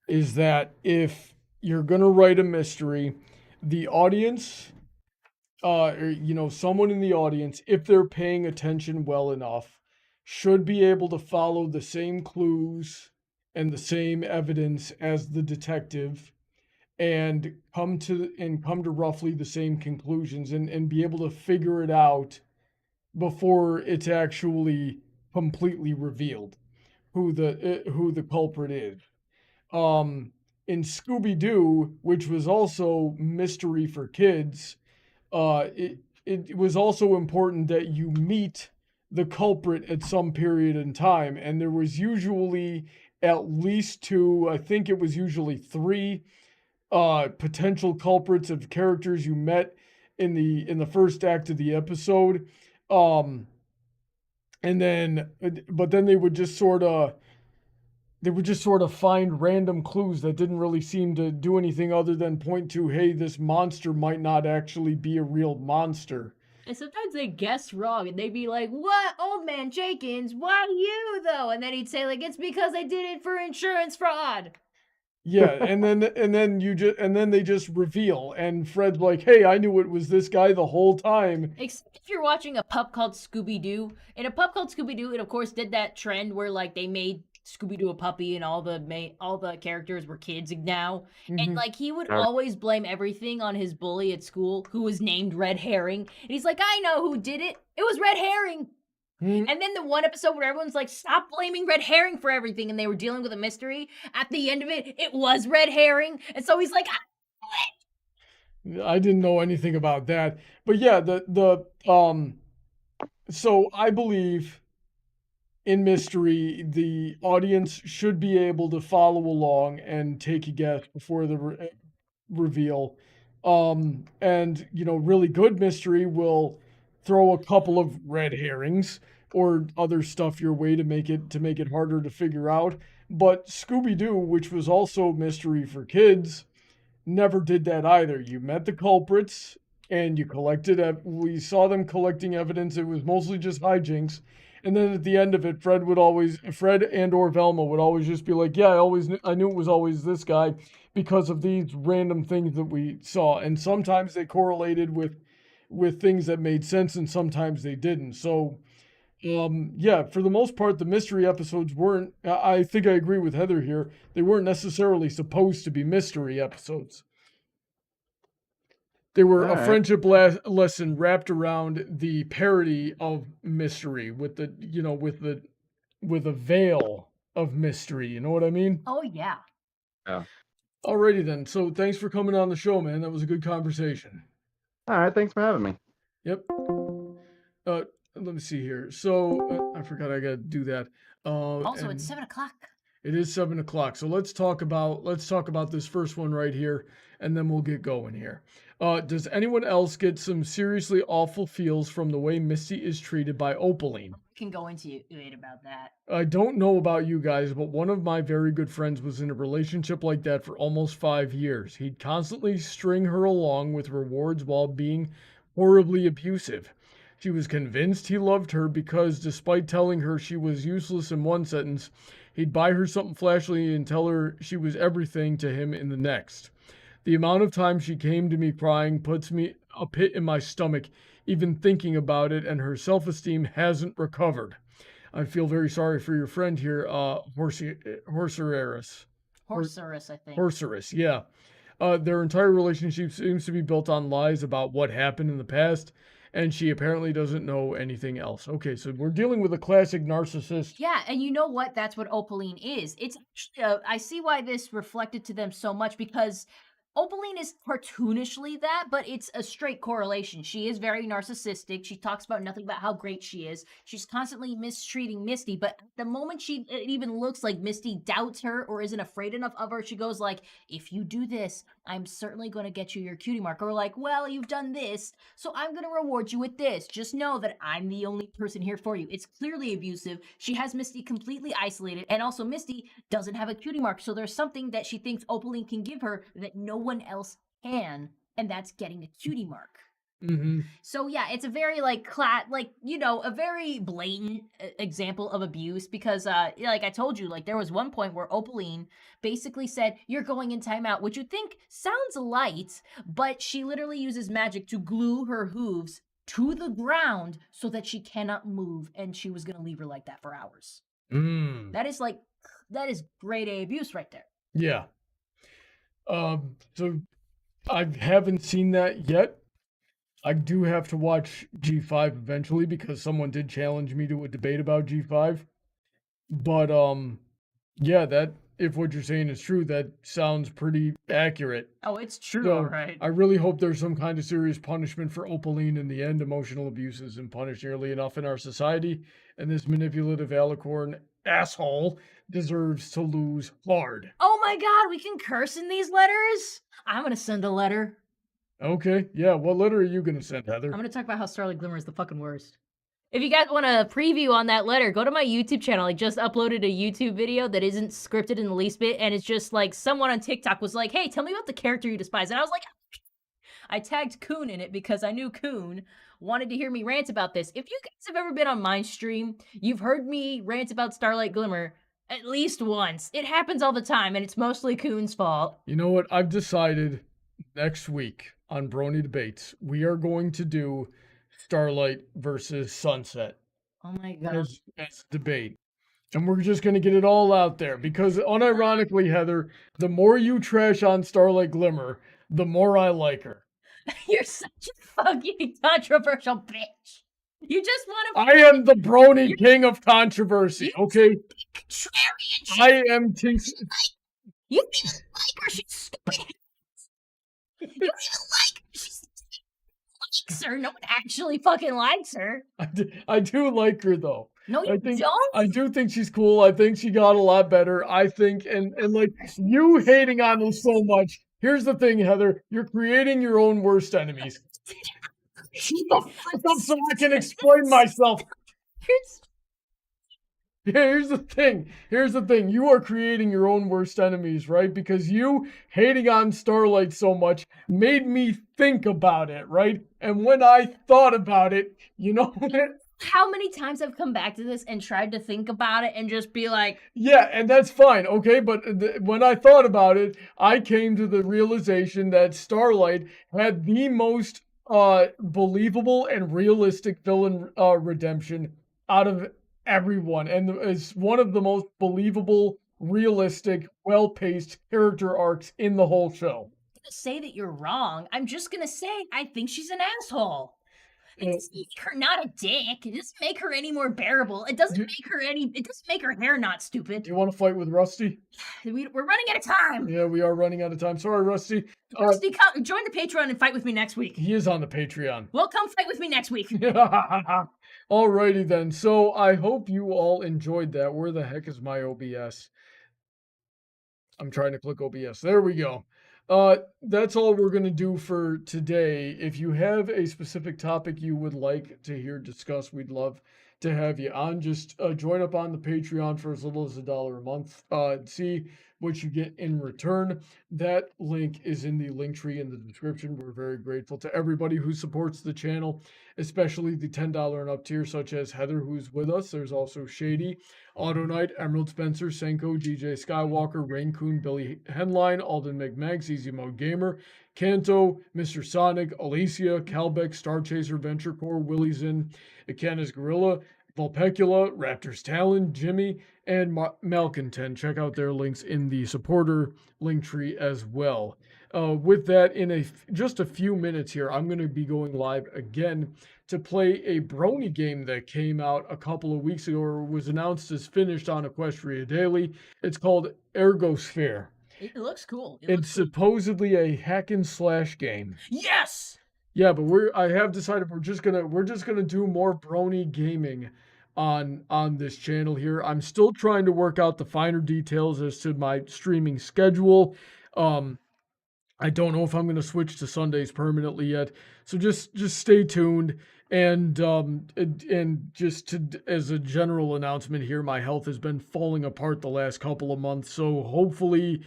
is that if you're gonna write a mystery, the audience, or, you know, someone in the audience, if they're paying attention well enough, should be able to follow the same clues and the same evidence as the detective and come to roughly the same conclusions and be able to figure it out before it's actually completely revealed who the culprit is. In Scooby-Doo, which was also mystery for kids, it was also important that you meet the culprit at some period in time, and there was usually at least two, I think it was usually three, potential culprits of characters you met in the first act of the episode. And then, but then they would just sort of find random clues that didn't really seem to do anything other than point to, hey, this monster might not actually be a real monster. And sometimes they guess wrong, and they'd be like, "What, Old Man Jenkins? Why you though?" And then he'd say, like, "It's because I did it for insurance fraud." Yeah, and then they just reveal, and Fred's like, "Hey, I knew it was this guy the whole time." Except if you're watching a pup called Scooby-Doo. In a pup called Scooby-Doo, it of course did that trend where like they made Scooby-Doo a puppy and all the characters were kids now. And like he would always blame everything on his bully at school who was named Red Herring. And he's like, "I know who did it. It was Red Herring." And then the one episode where everyone's like, "Stop blaming Red Herring for everything," and they were dealing with a mystery, at the end of it, it was Red Herring. And so he's like, I didn't know anything about that. But yeah, so I believe in mystery, the audience should be able to follow along and take a guess before the reveal. And you know, really good mystery will throw a couple of red herrings or other stuff your way to make it harder to figure out. But Scooby-Doo, which was also mystery for kids, never did that either. You met the culprits and you we saw them collecting evidence. It was mostly just hijinks. And then at the end of it, Fred and or Velma would always just be like, "Yeah, I knew it was always this guy because of these random things that we saw." And sometimes they correlated with things that made sense, and sometimes they didn't. So, yeah, for the most part, the mystery episodes weren't. I think I agree with Heather here. They weren't necessarily supposed to be mystery episodes. They were a friendship lesson wrapped around the parody of mystery with with a veil of mystery. You know what I mean? "Oh yeah." Yeah. Alrighty then. So thanks for coming on the show, man. That was a good conversation. All right, thanks for having me. Yep. Let me see here. So I forgot I got to do that. Also, it's 7:00. It is 7:00. So let's talk about this first one right here, and then we'll get going here. Does anyone else get some seriously awful feels from the way Misty is treated by Opaline? Can go into it about that. I don't know about you guys, but one of my very good friends was in a relationship like that for almost 5 years. He'd constantly string her along with rewards while being horribly abusive. She was convinced he loved her because, despite telling her she was useless in one sentence, he'd buy her something flashy and tell her she was everything to him in the next. The amount of time she came to me crying puts me a pit in my stomach, even thinking about it, and her self-esteem hasn't recovered. I feel very sorry for your friend here, Horseris. Horserus, I think. Horseris, yeah. Their entire relationship seems to be built on lies about what happened in the past, and she apparently doesn't know anything else. Okay, so we're dealing with a classic narcissist. Yeah, and you know what? That's what Opaline is. It's actually, I see why this reflected to them so much, because Opaline is cartoonishly that, but it's a straight correlation. She is very narcissistic. She talks about nothing about how great she is. She's constantly mistreating Misty, but the moment it even looks like Misty doubts her or isn't afraid enough of her, she goes like, if you do this, I'm certainly going to get you your cutie mark. Or like, well, you've done this, so I'm going to reward you with this. Just know that I'm the only person here for you. It's clearly abusive. She has Misty completely isolated, and also Misty doesn't have a cutie mark, so there's something that she thinks Opaline can give her that no one else can, and that's getting a cutie mark. Mm-hmm. So yeah, it's a very a very blatant example of abuse, because like I told you, like there was one point where Opaline basically said, you're going in timeout, which you think sounds light, but she literally uses magic to glue her hooves to the ground so that she cannot move, and she was going to leave her like that for hours. That is grade A abuse right there. Yeah. So I haven't seen that yet. I do have to watch G5 eventually, because someone did challenge me to a debate about G5. But yeah, that, if what you're saying is true, that sounds pretty accurate. Oh, it's true, So, right? I really hope there's some kind of serious punishment for Opaline in the end. Emotional abuse isn't punished nearly enough in our society, and this manipulative alicorn asshole deserves to lose hard. Oh my god, we can curse in these letters? I'm gonna send a letter. Okay, yeah, what letter are you gonna send, Heather? I'm gonna talk about how Starlight Glimmer is the fucking worst. If you guys want a preview on that letter, go to my YouTube channel. I just uploaded a YouTube video that isn't scripted in the least bit, and it's just like someone on TikTok was like, hey, tell me about the character you despise. And I was like, I tagged Kun in it because I knew Kun wanted to hear me rant about this. If you guys have ever been on my stream, you've heard me rant about Starlight Glimmer at least once. It happens all the time, and it's mostly Kun's fault. You know what? I've decided next week on Brony Debates, we are going to do Starlight versus Sunset Oh my god. as a debate. And we're just going to get it all out there, because unironically, Heather, the more you trash on Starlight Glimmer, the more I like her. You're such a fucking controversial bitch. You just want I am the Brony king of controversy, okay? contrarian. I am You don't like her, she's stupid. You don't like her, she's likes her. No one actually fucking likes her. I do like her, though. No, you don't. I do think she's cool. I think she got a lot better. I think, and like, you hating on her so much. Here's the thing, Heather. You're creating your own worst enemies. Shut the fuck up so I can explain myself. Here's the thing. You are creating your own worst enemies, right? Because you hating on Starlight so much made me think about it, right? And when I thought about it, you know what? How many times I've come back to this and tried to think about it and just be like, yeah, and that's fine, okay? But when I thought about it, I came to the realization that Starlight had the most believable and realistic villain redemption out of everyone, and is one of the most believable, realistic, well-paced character arcs in the whole show. to say that you're wrong. I'm just gonna say I think she's an asshole. It doesn't make her not a dick. It doesn't make her any more bearable. It doesn't make her hair not stupid. Do you want to fight with Rusty? We're running out of time. Yeah, we are running out of time. Sorry, Rusty. Rusty, come join the Patreon and fight with me next week. He is on the Patreon. Well, come fight with me next week. Alrighty then. So I hope you all enjoyed that. Where the heck is my OBS? I'm trying to click OBS. There we go. That's all we're going to do for today. If you have a specific topic you would like to hear discussed, we'd love to have you on. Just join up on the Patreon for as little as $1 a month. See what you get in return. That link is in the link tree in the description. We're very grateful to everybody who supports the channel, especially the $10 and up tier, such as Heather, who's with us. There's also Shady, Autoknight, Emerald Spencer, Senko, DJ Skywalker, Rein-Kun, Billy Henline, Alden MacManx, EasyModeGamer, Kanto, Mr. Sonic, Alicia, Calbeck, StarChaser, VentureCorp, Willyzin, Icanus, Gruila, Vulpecula, Raptor's Talon, Jimmy, and Malcontent. Check out their links in the supporter link tree as well. With that, in just a few minutes here, I'm going to be going live again to play a Brony game that came out a couple of weeks ago, or was announced as finished on Equestria Daily. It's called Ergosphere. It looks cool. It's supposedly a hack and slash game. Yes. Yeah, but I have decided we're just gonna do more Brony gaming on this channel here. I'm still trying to work out the finer details as to my streaming schedule. I don't know if I'm going to switch to Sundays permanently yet. So just stay tuned. And just as a general announcement here, my health has been falling apart the last couple of months. So hopefully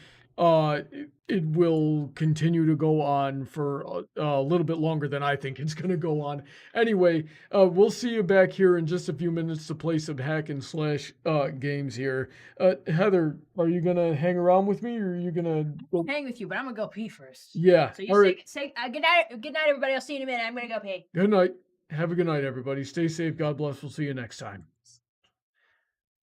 it will continue to go on for a little bit longer than I think it's going to go on. Anyway, we'll see you back here in just a few minutes to play some hack and slash games here. Heather, are you going to hang around with me, or are you going to go? Hang with you, but I'm going to go pee first. Yeah. So you say good night, everybody. I'll see you in a minute. I'm going to go pee. Good night. Have a good night, everybody. Stay safe. God bless. We'll see you next time.